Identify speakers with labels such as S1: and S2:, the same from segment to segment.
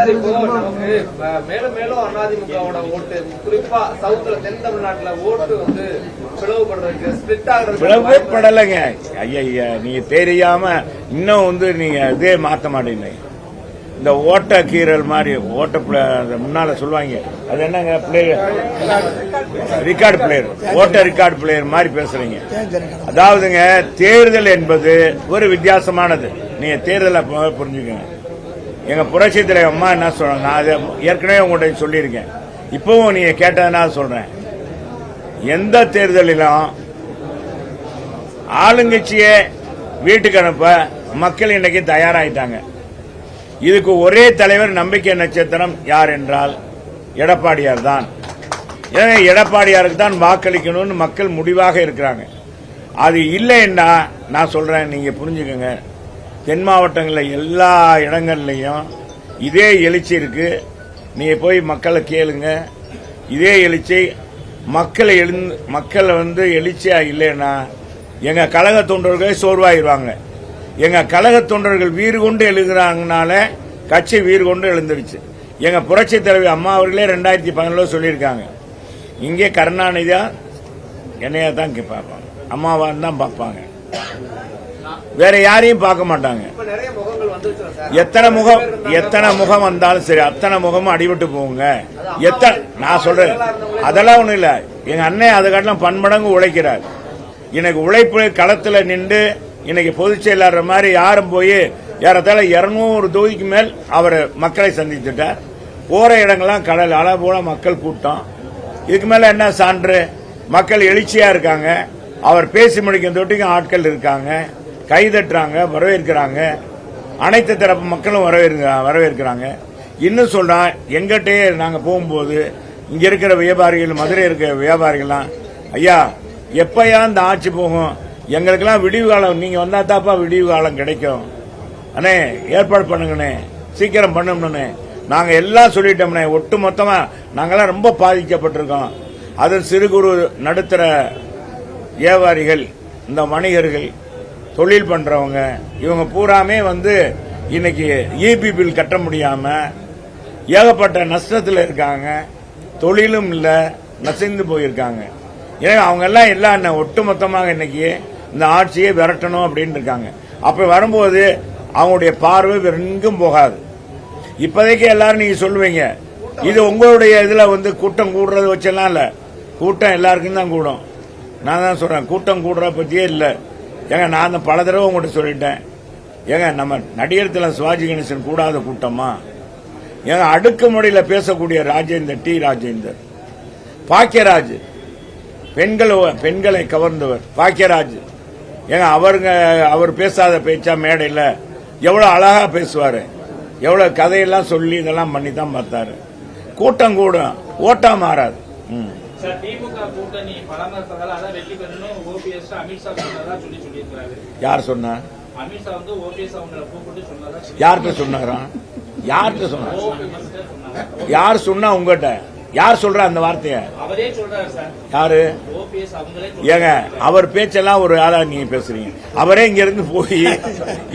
S1: Sir இப்போ நமக்கு மேலும் மேலும் அதிமுகவோட ஓட்டு குறிப்பா சவுத்துல தென் தமிழ்நாட்டுல ஓட்டு வந்து பிளவுபடுறதுக்கு ஸ்பிளிட் ஆகுறது
S2: பிளவுபடலைங்க. ஐயா நீங்க தெரியாம இன்னும் வந்து நீங்க இதே மாத்த மாட்டீங்க. இந்த ஓட்ட கீரல் மாதிரி ஓட்ட முன்னால சொல்லுவாங்க அது என்னங்க பிளேயர் ரெக்கார்டு பிளேயர் ஓட்ட ரெக்கார்டு பிளேயர் மாதிரி பேசுறீங்க. அதாவதுங்க தேர்தல் என்பது ஒரு வித்தியாசமானது. நீங்க தேர்தலை புரிஞ்சுக்கங்க. எங்க புரட்சி தலைவர் அம்மா என்ன சொல்றாங்க, நான் அதை ஏற்கனவே உங்கள்கிட்ட சொல்லியிருக்கேன், இப்பவும் நீங்க கேட்டதுனால சொல்றேன். எந்த தேர்தலிலும் ஆளுங்கட்சியை வீட்டுக்கு அனுப்ப மக்கள் இன்னைக்கு தயாராயிட்டாங்க. இதுக்கு ஒரே தலைவர் நம்பிக்கை நட்சத்திரம் யார் என்றால் எடப்பாடியார் தான். ஏன்னா எடப்பாடியாருக்கு தான் வாக்களிக்கணும்னு மக்கள் முடிவாக இருக்கிறாங்க. அது இல்லைன்னா நான் சொல்றேன், நீங்க புரிஞ்சுக்கங்க, தென் மாவட்டங்களில் எல்லா இடங்கள்லையும் இதே எழுச்சி இருக்கு. நீங்க போய் மக்களை கேளுங்க. இதே எழுச்சி மக்களை வந்து எழுச்சியா இல்லைன்னா எங்க கழக தொண்டர்களே சோர்வாயிருவாங்க. எங்க கழக தொண்டர்கள் வீறு கொண்டு எழுதுறாங்கனால கட்சி வீறு கொண்டு எழுந்துருச்சு. எங்க புரட்சி தலைவி அம்மா அவர்களே 2017 சொல்லியிருக்காங்க, இங்கே கருணாநிதியா என்னையா தான் பார்ப்பாங்க, அம்மாவான் தான் பார்ப்பாங்க, வேற யாரையும் பார்க்க மாட்டாங்க. எத்தனை முகம் வந்தாலும் சரி அத்தனை முகமும் அடிபட்டு போகுங்க. நான் சொல்றேன் அதெல்லாம் ஒண்ணும் இல்ல. எங்க அண்ணன் அதை காட்டிலும் பன்மடங்கு உழைக்கிறார். இன்னைக்கு உழைப்பு களத்துல நின்று இன்னைக்கு பொதுச் செயலாளர் மாதிரி யாரும் போய் ஏறத்தாழ 200 தொகுதிக்கு மேல் அவர் மக்களை சந்தித்துட்டார். போற இடங்கள்லாம் கடல் அள போல மக்கள் கூட்டம். இதுக்கு மேல என்ன சான்று? மக்கள் எழுச்சியா இருக்காங்க. அவர் பேசி முடிக்கும் தொட்டிக்கும் ஆட்கள் இருக்காங்க, கைதட்டுறாங்க, வரவேற்கிறாங்க. அனைத்து தரப்பு மக்களும் வரவேற்கிறாங்க. இன்னும் சொல்றா, எங்கிட்டே நாங்க போகும்போது இங்க இருக்கிற வியாபாரிகள், மதுரை இருக்கிற வியாபாரிகள்லாம், ஐயா எப்பயா இந்த ஆட்சி போகும், எங்களுக்கெல்லாம் விடிவு காலம் நீங்க வந்தா தாப்பா விடிவு காலம் கிடைக்கும், அண்ணே ஏற்பாடு பண்ணுங்கண்ணே, சீக்கிரம் பண்ணணும்னு நாங்க எல்லாம் சொல்லிட்டோம்னே. ஒட்டு மொத்தமா நாங்கெல்லாம் ரொம்ப பாதிக்கப்பட்டிருக்கோம். அது சிறு குறு நடுத்தர வியாபாரிகள், இந்த வணிகர்கள், தொழில் பண்றவங்க, இவங்க பூராமே வந்து இன்னைக்கு இபி பில் கட்ட முடியாம ஏகப்பட்ட நஷ்டத்தில் இருக்காங்க. தொழிலும் இல்ல, நசிந்து போயிருக்காங்க. ஏன்னா அவங்க எல்லாம் ஒட்டுமொத்தமாக இன்னைக்கு இந்த ஆட்சியை விரட்டணும் அப்படின்னு இருக்காங்க. அப்ப வரும்போது அவங்களுடைய பார்வை வேற எங்கும் போகாது. இப்போதைக்கு எல்லாரும் நீங்க சொல்லுவீங்க, இது உங்களுடைய இதுல வந்து கூட்டம் கூடுறது வச்செல்லாம் இல்ல, கூட்டம் எல்லாருக்கும் தான் கூடும். நான் தான் சொல்றேன், கூட்டம் கூடுற பத்தியே இல்ல. ஏங்க நான் பல தடவை உங்கள்கிட்ட சொல்லிட்டேன், ஏங்க நம்ம நடிகர் திலகம் சிவாஜி கணேசன் கூடாத கூட்டமா? ஏங்க அடுக்குமுறையில பேசக்கூடிய ராஜேந்தர், டி ராஜேந்தர், பாக்கியராஜ், பெண்களை கவர்ந்தவர் பாக்கியராஜ், ஏங்க அவர் பேசாத பேச்சா? மேடையில் எவ்வளவு அழகா பேசுவாரு, எவ்வளவு கதையெல்லாம் சொல்லி இதெல்லாம் பண்ணி தான் பார்த்தாரு. கூட்டம் கூடும், ஓட்டா மாறாது. யார் சொன்னா? யார்கிட்ட சொன்னாரா? யார்கிட்ட சொன்னார்? யார் சொன்னா? உங்ககிட்ட யார் சொல்ற அந்த வார்த்தைய? யாரு? ஏங்க அவர் பேச்செல்லாம் ஒரு ஆளா நீங்க பேசுறீங்க. அவரே இங்க இருந்து போய்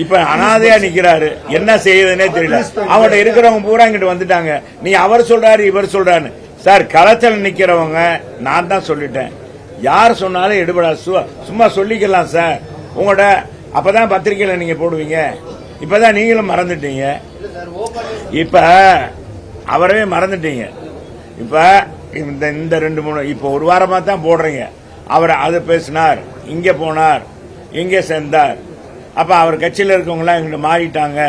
S2: இப்ப அனாதையா நிக்கிறாரு, என்ன செய்யுதுன்னே தெரியல. அவர்கிட்ட இருக்கிறவங்க பூரா இங்கிட்டு வந்துட்டாங்க. நீ அவர் சொல்றாரு இவர் சொல்றாரு. சார் களத்தில் நிக்கிறவங்க நான் தான் சொல்லிட்டேன், யார் சொன்னாலும் எடுபடா, சும்மா சொல்லிக்கலாம் சார். உங்களோட அப்பதான் பத்திரிகையில நீங்க போடுவீங்க, இப்பதான் நீங்களும் மறந்துட்டீங்க. இப்ப அவரவே மறந்துட்டீங்க. இப்ப இந்த 2-3 இப்ப ஒரு வாரமா தான் போடுறீங்க. அவர் அது பேசினார், இங்க போனார், இங்க சேர்ந்தார், அப்ப அவர் கட்சியில் இருக்கவங்க எல்லாம் இங்க மாறிட்டாங்க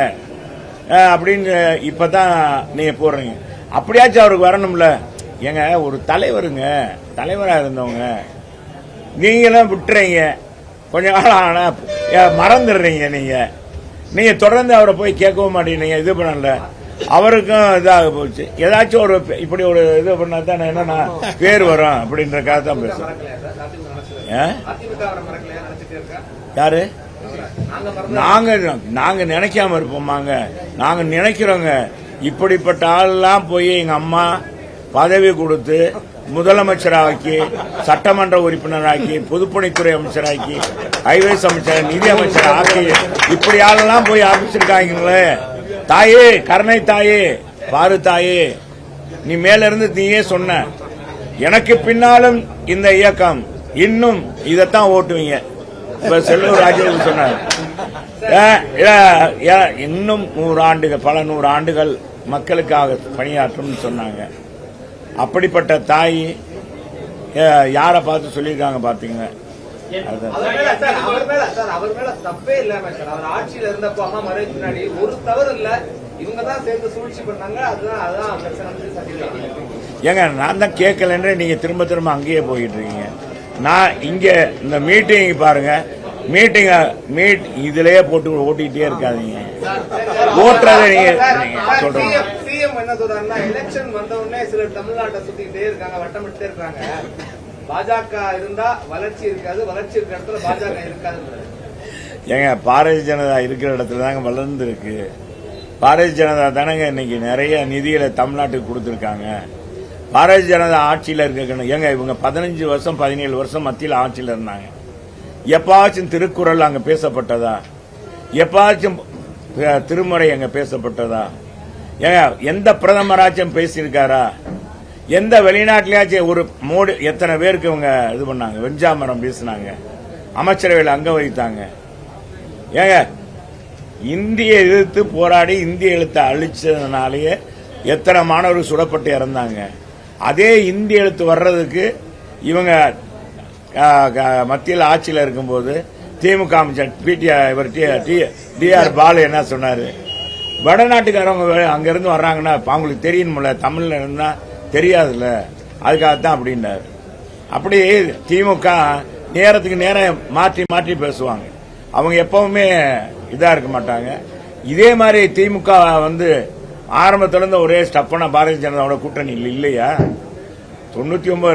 S2: அப்படின்னு இப்பதான் நீங்க போடுறீங்க. அப்படியாச்சும் அவருக்கு வரணும்ல. ஏங்க ஒரு தலைவருங்க, தலைவரா இருந்தவங்க நீங்களும் விட்டுறீங்க, கொஞ்ச நாள் ஆனா மறந்துடுறீங்க. நீங்க தொடர்ந்து அவரை போய் கேட்கவும் மாட்டீங்க, இது பண்ணல. அவருக்கும் இதாக போச்சு. ஏதாச்சும் ஒரு இப்படி ஒரு இது பண்ணா தான் என்னன்னா பேர் வரும் அப்படின்றக்காக தான் பேசுறேன். யாரு? நாங்க நினைக்காம இருப்போமாங்க? நாங்க நினைக்கிறோங்க. இப்படிப்பட்ட ஆள்லாம் போய் எங்க அம்மா பதவி கொடுத்து முதலமைச்சராக்கி, சட்டமன்ற உறுப்பினராக்கி, பொதுப்பணித்துறை அமைச்சராக்கி, ஹைவேஸ் அமைச்சர், நிதி அமைச்சர் ஆக்கி, இப்படி ஆளெல்லாம் போய் ஆரம்பிச்சிருக்காங்களே. தாயே, கருணை தாயே, பாரு தாயே, நீ மேல இருந்து நீயே சொன்ன, எனக்கு பின்னாலும் இந்த இயக்கம் இன்னும் இதைத்தான் ஓட்டுவீங்க. இப்ப செல்லூர் ராஜு சொன்னார், இன்னும் 100 ஆண்டுகள், பல 100 ஆண்டுகள் மக்களுக்காக பணியாற்றும் சொன்னாங்க. அப்படிப்பட்ட தாய் யாரை பார்த்து சொல்லியிருக்காங்க பாத்தீங்க?
S1: அவர் மேல தப்பே இல்லாம சார், அவர் ஆட்சியில இருந்தப்போ அம்மா மறைவுக்கு முன்னாடி ஒரு தவறு இல்ல, இவங்க தான் சேர்ந்து சூழ்ச்சி பண்ணாங்க. அதுதான் பிரச்சனை.
S2: ஏங்க, நான் தான் கேட்கலன்னு நீங்க திரும்ப திரும்ப அங்கேயே போயிட்டு இருக்கீங்க. நான் இங்க இந்த மீட்டிங் பாருங்க, மீட் இதுலயே போட்டு ஓட்டிட்டே இருக்காதீங்க. ஓட்டுறதை நீங்க சொல்றீங்க.
S1: சிஎம் என்ன சொல்றாருன்னா, எலெக்ஷன் வந்த உடனே சிலர் தமிழ்நாட்டை சுத்திக்கிட்டே இருக்காங்க, வட்டமிட்டே இருக்காங்க. பாஜக இருந்தா வளர்ச்சி இருக்காது, வளர்ச்சி இருக்கிற இடத்துல பாஜக இருக்காது.
S2: ஏங்க, பாரதிய ஜனதா இருக்கிற இடத்துல தாங்க வளர்ந்து இருக்கு. பாரதிய ஜனதா தானங்க இன்னைக்கு நிறைய நிதிகளை தமிழ்நாட்டுக்கு கொடுத்திருக்காங்க. பாரதிய ஜனதா ஆட்சியில் இருக்க ஏங்க, இவங்க 15 வருஷம் 17 வருஷம் மத்தியில் ஆட்சியில் இருந்தாங்க. எப்பாச்சும் திருக்குறள் அங்க பேசப்பட்டதா? எப்பாச்சும் திருமுறை அங்க பேசப்பட்டதா? ஏங்க, எந்த பிரதமராச்சும் பேசியிருக்காரா? எந்த வெளிநாட்டிலேயாச்சும் ஒரு மோடி எத்தனை பேருக்கு இவங்க இது பண்ணாங்க? வெஞ்சாமரம் பேசினாங்க, அமைச்சரவையில் அங்க வைத்தாங்க. ஏங்க, இந்திய எதிர்த்து போராடி இந்திய எழுத்தை அழிச்சதுனாலேயே எத்தனை மாணவர்கள் சுடப்பட்டு இறந்தாங்க. அதே இந்திய எழுத்து வர்றதுக்கு இவங்க மத்தியில் ஆட்சியில் இருக்கும்போது திமுக அமைச்சர் டிஆர் பாலு என்ன சொன்னாரு? வடநாட்டுக்காரவங்க அங்கிருந்து வர்றாங்கன்னா அவங்களுக்கு தெரியணும்ல, தமிழ்ல இருந்தா தெரியாதுல்ல, அதுக்காகத்தான் அப்படின்னாரு. அப்படி திமுக நேரத்துக்கு நேரம் மாற்றி மாற்றி பேசுவாங்க. அவங்க எப்பவுமே இதா இருக்க மாட்டாங்க. இதே மாதிரி திமுக வந்து ஆரம்பத்துல இருந்து ஒரே ஸ்டப்பான பாரதிய ஜனதாவோட கூட்டணி இல்லையா? 99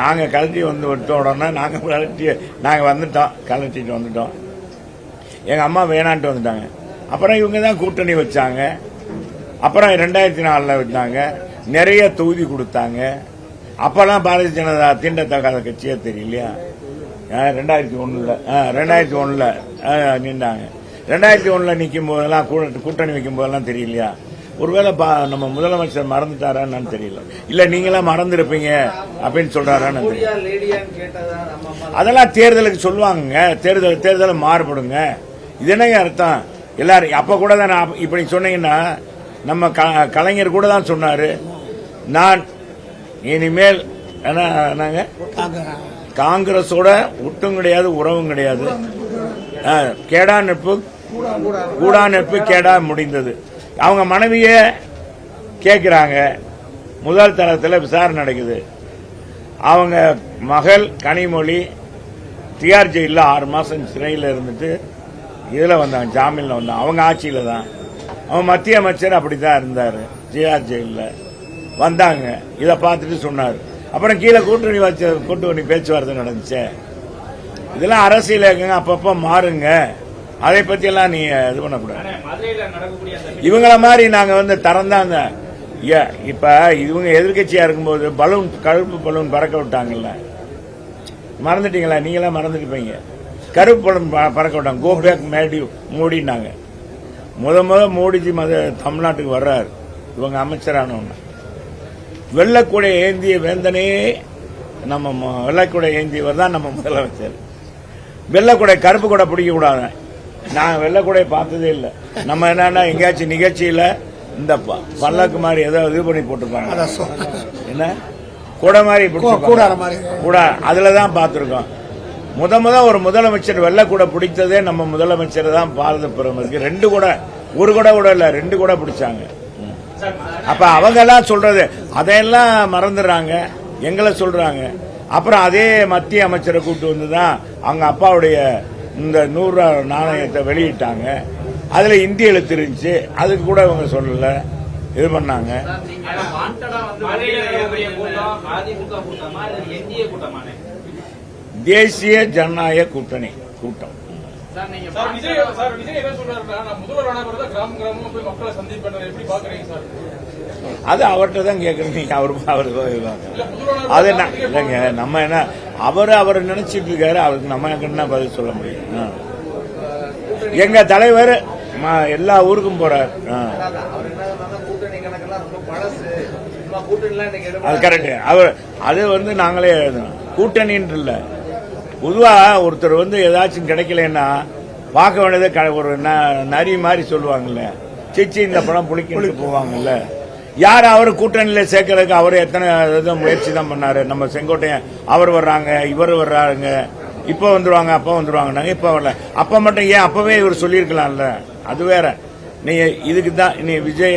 S2: நாங்க கலட்டி வந்து விட்ட உடனே நாங்க வந்துட்டோம், கலட்டிட்டு வந்துட்டோம். எங்க அம்மா வேணான்ட்டு வந்துட்டாங்க. அப்புறம் இவங்க தான் கூட்டணி வச்சாங்க. அப்புறம் 2004 வச்சாங்க, நிறைய தொகுதி கொடுத்தாங்க. அப்பெல்லாம் பாரதிய ஜனதா தீண்டத்தகாத கட்சியே தெரியலையா? 2001 நின்றாங்க. 2001 நிற்கும் போதெல்லாம் கூட்டணி வைக்கும் போதெல்லாம் தெரியலையா? ஒருவேளை நம்ம முதலமைச்சர் மறந்துட்டாரான்னு தெரியல, இல்ல நீங்களாம் மறந்துருப்பீங்க அப்படின்னு சொல்றாரான்னு அதெல்லாம் தேர்தலுக்கு சொல்லுவாங்க. தேர்தல் மாறுபடுங்க. இது என்னங்க அர்த்தம்? எல்லாரும் அப்ப கூட தான் இப்படி சொன்னீங்கன்னா, நம்ம கலைஞர் கூட தான் சொன்னாரு, நான் இனிமேல் என்னங்க காங்கிரஸோட ஒட்டும் கிடையாது, உறவும் கிடையாது, கேடா நட்பு கூடா நட்பு கேடா முடிந்தது. அவங்க மனைவிய கேட்கிறாங்க, முதல் தளத்தில் விசாரணை நடக்குது. அவங்க மகள் கனிமொழி டிஆர் ஜெயில 6 மாசம் சிறையில் இருந்துட்டு இதுல வந்தாங்க, ஜாமீன்ல வந்தாங்க. அவங்க ஆட்சியில தான். அவன் மத்திய அமைச்சர் அப்படித்தான் இருந்தாரு, டிஆர் ஜெயில வந்தாங்க. இதை பார்த்துட்டு சொன்னார். அப்புறம் கீழே கூட்டணி பேச்சுவார்த்தை நடந்துச்சு. இதெல்லாம் அரசியல் அப்பப்ப மாறுங்க, அதை பத்தி எல்லாம் நீ இது பண்ணக்கூடாது. இவங்கள மாதிரி நாங்க வந்து தரந்தாங்க. இப்ப இவங்க எதிர்கட்சியா இருக்கும்போது பலூன், கருப்பு பலூன் பறக்க விட்டாங்கல்ல, மறந்துட்டீங்களா? நீங்களாம் மறந்துட்டுப்பீங்க. கருப்பு பலூன் பறக்க விட்டாங்க, கோ பேக் மோடினாங்க. முத மோடிஜி தமிழ்நாட்டுக்கு வர்றாரு, இவங்க அமைச்சரானவங்க. வெள்ளக்கூடை ஏந்திய வேந்தனே நம்ம வெள்ளக்கூடை ஏந்தியவர் தான் நம்ம முதலமைச்சர். வெள்ளக்கூடை கருப்பு கூட பிடிக்க கூடாது. நான் வெள்ளக்கூடையை பார்த்ததே இல்லை. நம்ம என்னன்னா எங்கேயாச்சும் நிகழ்ச்சியில இந்த பல்லக்கு மாதிரி ஏதோ இது பண்ணி போட்டிருப்பாங்க, என்ன கூட மாதிரி கூட அதுலதான் பார்த்திருக்கோம். முத ஒரு முதலமைச்சர் வெள்ளக்கூட பிடித்ததே நம்ம முதலமைச்சர் தான். பாரத பிரதமருக்கு 2 கூட, ஒரு கூட இல்ல, 2 கூட பிடிச்சாங்க. அப்ப அவங்க எல்லாம் சொல்றது அதையெல்லாம் மறந்துடுறாங்க, எங்களை சொல்றாங்க. அப்புறம் அதே மத்திய அமைச்சரை கூப்பிட்டு வந்துதான் அவங்க அப்பாவுடைய இந்த 100 நாணயத்தை வெளியிட்டாங்க. அதுல இந்திய எழுத்து இருந்துச்சு, அதுக்கு கூட இவங்க சொல்லல, இது பண்ணாங்க. தேசிய ஜனநாயக கூட்டணி கூட்டம். அது அவர்கிட்ட தான் கேட்கறீங்க. அது இல்லைங்க, நம்ம என்ன அவர் நினைச்சிட்டு இருக்காரு, அவருக்கு நம்ம என்ன பதில் சொல்ல முடியும்? எங்க தலைவர் எல்லா ஊருக்கும் போறார்.
S1: கூட்டணி கணக்கெல்லாம் அதெல்லாம் ரொம்ப பழசு, சும்மா கூட்டணிலாம் இன்னைக்கு
S2: அது
S1: எடுபடாது.
S2: கரெக்ட். அது நாங்களே எழுதணும். கூட்டணின்னு இல்ல, பொதுவா ஒருத்தர் ஏதாச்சும் கிடைக்கலன்னா பார்க்க வேண்டியது ஒரு நரி மாதிரி சொல்லுவாங்கல்ல, சிச்சி இந்த படம் புளிக்கிட்டு போவாங்கல்ல. யார் அவர் கூட்டணியில சேர்க்கறதுக்கு அவர் எத்தனை முயற்சி தான் பண்ணாரு. நம்ம செங்கோட்டையன் அவர் வர்றாங்க, இவர் வர்றாங்க, இப்ப வந்துருவாங்க, அப்ப வந்துருவாங்க. இப்ப வரல, அப்ப மட்டும் ஏன் அப்பவே இவர் சொல்லியிருக்கலாம்ல. அது வேற. நீ இதுக்கு தான் நீ விஜய்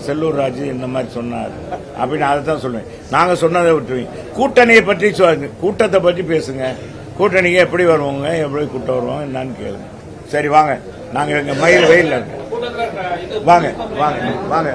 S2: செல்லூர் ராஜு இந்த மாதிரி சொன்னார் அப்படின்னு அதை தான் சொல்லுவேன். நாங்க சொன்னதை விட்டுருவீங்க. கூட்டணியை பற்றி சொல்லுங்க, கூட்டத்தை பற்றி பேசுங்க. கூட்டணிக்கு எப்படி வருவாங்க, எப்படி கூட்டம் வருவாங்க என்னன்னு கேளுங்க. சரி வாங்க, நாங்க எங்க மயில் வெயில் வாங்க வாங்க வாங்க.